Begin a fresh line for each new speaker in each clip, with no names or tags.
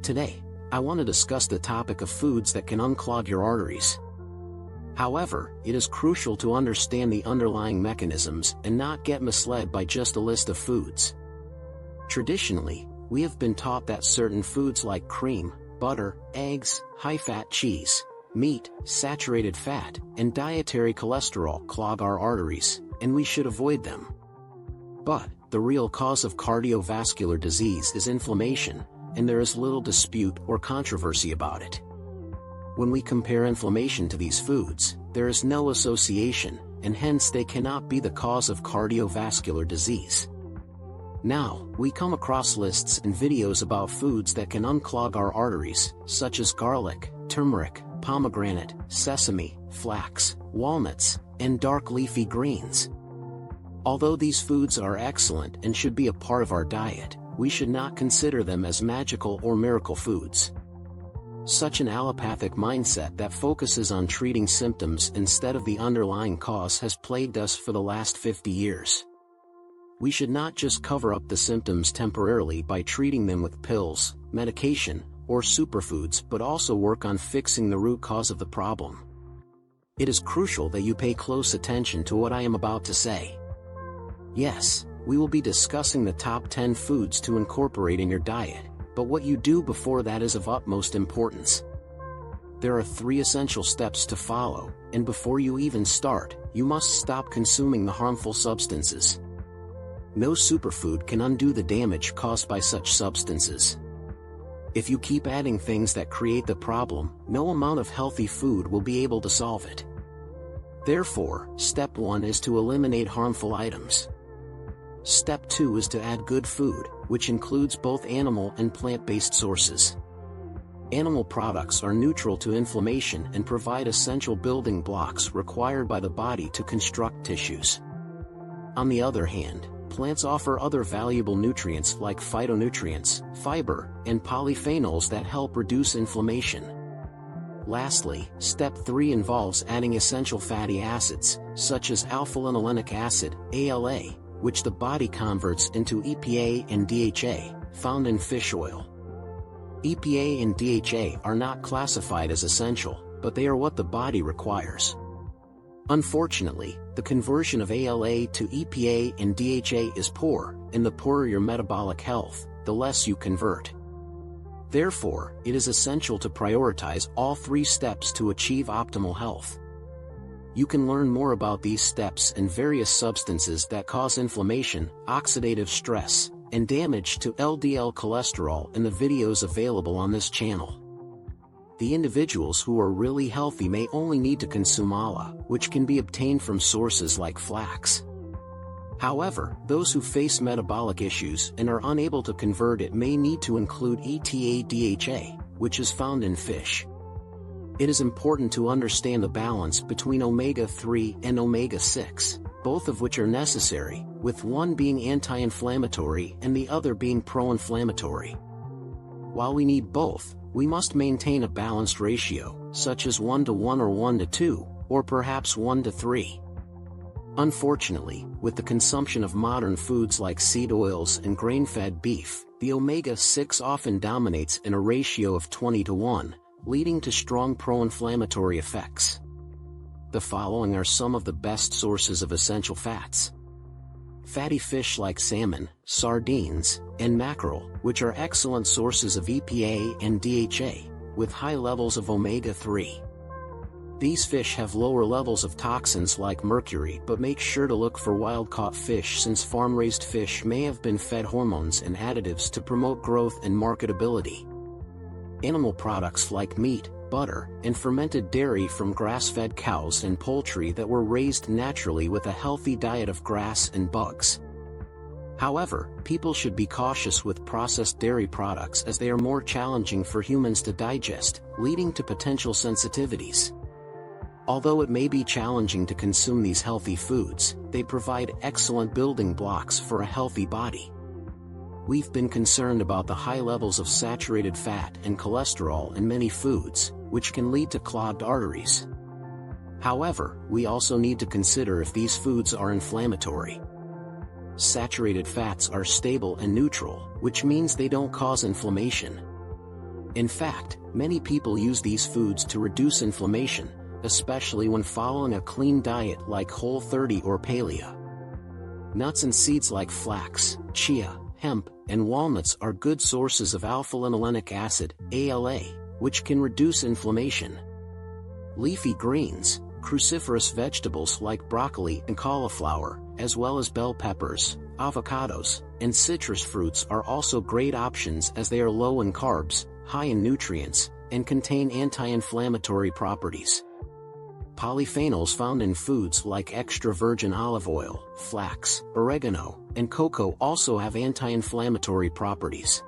Today, I want to discuss the topic of foods that can unclog your arteries. However, it is crucial to understand the underlying mechanisms and not get misled by just a list of foods. Traditionally, we have been taught that certain foods like cream, butter, eggs, high-fat cheese, meat, saturated fat, and dietary cholesterol clog our arteries, and we should avoid them. But, the real cause of cardiovascular disease is inflammation, and there is little dispute or controversy about it. When we compare inflammation to these foods, there is no association, and hence they cannot be the cause of cardiovascular disease. Now, we come across lists and videos about foods that can unclog our arteries, such as garlic, turmeric, pomegranate, sesame, flax, walnuts, and dark leafy greens. Although these foods are excellent and should be a part of our diet, we should not consider them as magical or miracle foods. Such an allopathic mindset that focuses on treating symptoms instead of the underlying cause has plagued us for the last 50 years. We should not just cover up the symptoms temporarily by treating them with pills, medication, or superfoods, but also work on fixing the root cause of the problem. It is crucial that you pay close attention to what I am about to say. Yes, we will be discussing the top 10 foods to incorporate in your diet, but what you do before that is of utmost importance. There are 3 essential steps to follow, and before you even start, you must stop consuming the harmful substances. No superfood can undo the damage caused by such substances. If you keep adding things that create the problem, no amount of healthy food will be able to solve it. Therefore, step 1 is to eliminate harmful items. Step 2 is to add good food, which includes both animal and plant-based sources. Animal products are neutral to inflammation and provide essential building blocks required by the body to construct tissues. On the other hand, plants offer other valuable nutrients like phytonutrients, fiber, and polyphenols that help reduce inflammation. Lastly, step 3 involves adding essential fatty acids, such as alpha-linolenic acid, ALA, which the body converts into EPA and DHA, found in fish oil. EPA and DHA are not classified as essential, but they are what the body requires. Unfortunately, the conversion of ALA to EPA and DHA is poor, and the poorer your metabolic health, the less you convert. Therefore, it is essential to prioritize all 3 steps to achieve optimal health. You can learn more about these steps and various substances that cause inflammation, oxidative stress, and damage to LDL cholesterol in the videos available on this channel. The individuals who are really healthy may only need to consume ALA, which can be obtained from sources like flax. However, those who face metabolic issues and are unable to convert it may need to include ETA-DHA, which is found in fish. It is important to understand the balance between omega-3 and omega-6, both of which are necessary, with one being anti-inflammatory and the other being pro-inflammatory. While we need both, we must maintain a balanced ratio, such as 1:1 or 1:2, or perhaps 1:3. Unfortunately, with the consumption of modern foods like seed oils and grain-fed beef, the omega-6 often dominates in a ratio of 20:1, leading to strong pro-inflammatory effects. The following are some of the best sources of essential fats. Fatty fish like salmon, sardines, and mackerel, which are excellent sources of EPA and DHA, with high levels of omega-3. These fish have lower levels of toxins like mercury, but make sure to look for wild-caught fish since farm-raised fish may have been fed hormones and additives to promote growth and marketability. Animal products like meat, butter, and fermented dairy from grass-fed cows and poultry that were raised naturally with a healthy diet of grass and bugs. However, people should be cautious with processed dairy products as they are more challenging for humans to digest, leading to potential sensitivities. Although it may be challenging to consume these healthy foods, they provide excellent building blocks for a healthy body. We've been concerned about the high levels of saturated fat and cholesterol in many foods, which can lead to clogged arteries. However, we also need to consider if these foods are inflammatory. Saturated fats are stable and neutral, which means they don't cause inflammation. In fact, many people use these foods to reduce inflammation, especially when following a clean diet like Whole30 or Paleo. Nuts and seeds like flax, chia, hemp, and walnuts are good sources of alpha-linolenic acid, ALA, which can reduce inflammation. Leafy greens, cruciferous vegetables like broccoli and cauliflower, as well as bell peppers, avocados, and citrus fruits are also great options as they are low in carbs, high in nutrients, and contain anti-inflammatory properties. Polyphenols found in foods like extra virgin olive oil, flax, oregano, and cocoa also have anti-inflammatory properties.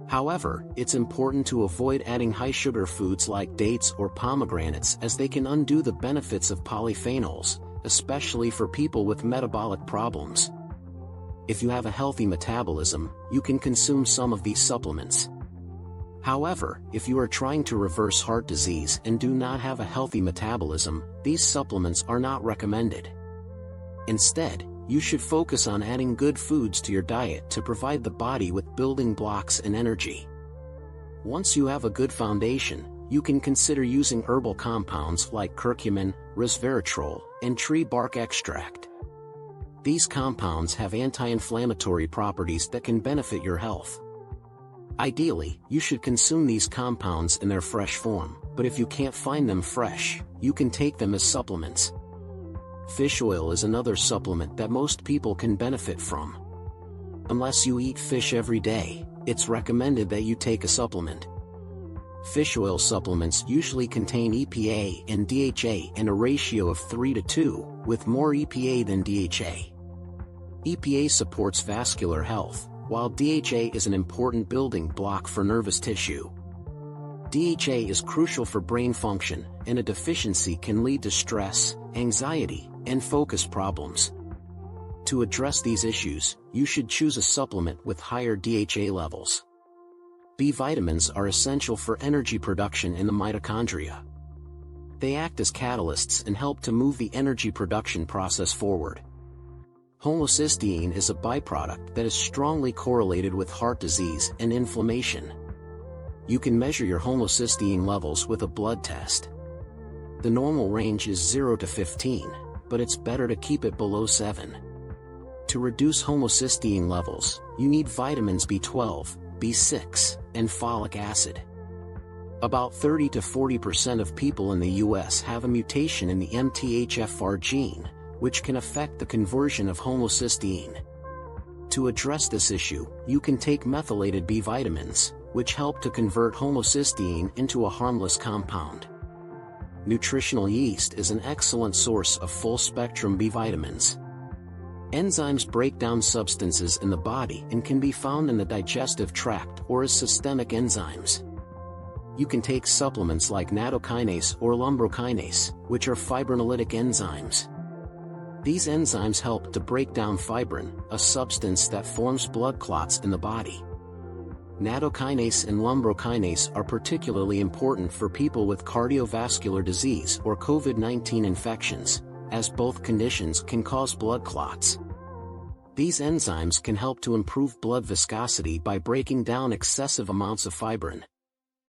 However, it's important to avoid adding high-sugar foods like dates or pomegranates as they can undo the benefits of polyphenols, especially for people with metabolic problems. If you have a healthy metabolism, you can consume some of these supplements. However, if you are trying to reverse heart disease and do not have a healthy metabolism, these supplements are not recommended. Instead, you should focus on adding good foods to your diet to provide the body with building blocks and energy. Once you have a good foundation, you can consider using herbal compounds like curcumin, resveratrol, and tree bark extract. These compounds have anti-inflammatory properties that can benefit your health. Ideally, you should consume these compounds in their fresh form, but if you can't find them fresh, you can take them as supplements. Fish oil is another supplement that most people can benefit from. Unless you eat fish every day, it's recommended that you take a supplement. Fish oil supplements usually contain EPA and DHA in a ratio of 3:2, with more EPA than DHA. EPA supports vascular health, while DHA is an important building block for nervous tissue. DHA is crucial for brain function, and a deficiency can lead to stress, anxiety, and focus problems. To address these issues, you should choose a supplement with higher DHA levels. B vitamins are essential for energy production in the mitochondria. They act as catalysts and help to move the energy production process forward. Homocysteine is a byproduct that is strongly correlated with heart disease and inflammation. You can measure your homocysteine levels with a blood test. The normal range is 0 to 15, but it's better to keep it below 7. To reduce homocysteine levels, you need vitamins B12, B6, and folic acid. About 30 to 40% of people in the US have a mutation in the MTHFR gene, which can affect the conversion of homocysteine. To address this issue, you can take methylated B vitamins, which help to convert homocysteine into a harmless compound. Nutritional yeast is an excellent source of full-spectrum B vitamins. Enzymes break down substances in the body and can be found in the digestive tract or as systemic enzymes. You can take supplements like nattokinase or lumbrokinase, which are fibrinolytic enzymes. These enzymes help to break down fibrin, a substance that forms blood clots in the body. Nattokinase and lumbrokinase are particularly important for people with cardiovascular disease or COVID-19 infections, as both conditions can cause blood clots. These enzymes can help to improve blood viscosity by breaking down excessive amounts of fibrin.